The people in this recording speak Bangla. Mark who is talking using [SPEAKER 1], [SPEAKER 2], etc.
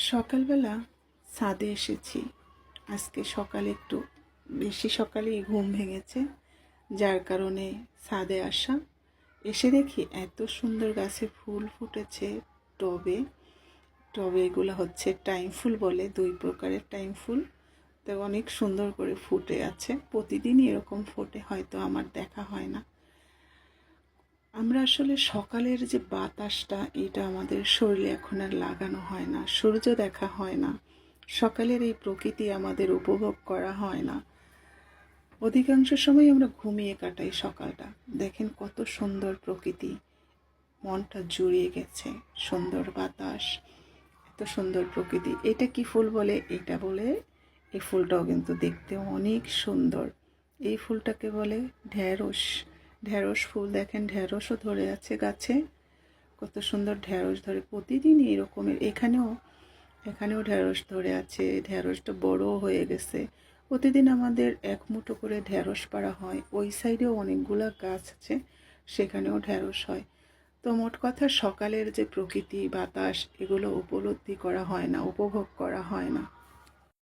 [SPEAKER 1] সকালবেলা ছাদে এসেছি। আজকে সকালে একটু বেশি সকালেই ঘুম ভেঙেছে, যার কারণে ছাদে আসা। এসে দেখি এত সুন্দর গাছে ফুল ফুটেছে। টবে টবে এগুলো হচ্ছে টাইম ফুল বলে, 2 প্রকারের টাইম ফুল। তো অনেক সুন্দর করে ফুটে আছে, প্রতিদিনই এরকম ফোটে, হয়তো আমার দেখা হয় না। আমরা আসলে সকালের যে বাতাসটা, এটা আমাদের শরীরে এখন আর লাগানো হয় না, সূর্য দেখা হয় না, সকালের এই প্রকৃতি আমাদের উপভোগ করা হয় না। অধিকাংশ সময় আমরা ঘুমিয়ে কাটাই সকালটা। দেখেন কত সুন্দর প্রকৃতি, মনটা জুড়িয়ে গেছে। সুন্দর বাতাস, এত সুন্দর প্রকৃতি। এটা কি ফুল বলে? এটা বলে, এই ফুলটাও কিন্তু দেখতে অনেক সুন্দর। এই ফুলটাকে বলে ঢ্যাঁড়স। ঢ্যাঁড়স ফুল। দেখেন ঢ্যাঁড়সও ধরে আছে গাছে, কত সুন্দর ঢ্যাঁড়স ধরে। প্রতিদিনই এরকমের এখানেও ঢ্যাঁড়স ধরে আছে। ঢ্যাঁড়সটা বড় হয়ে গেছে। প্রতিদিন আমাদের 1 মুঠো করে ঢ্যাঁড়স পাড়া হয়। ওই সাইডেও অনেকগুলা গাছ আছে, সেখানেও ঢ্যাঁড়স হয়। তো মোট কথা, সকালের যে প্রকৃতি বাতাস, এগুলো উপলব্ধি করা হয় না, উপভোগ করা হয় না।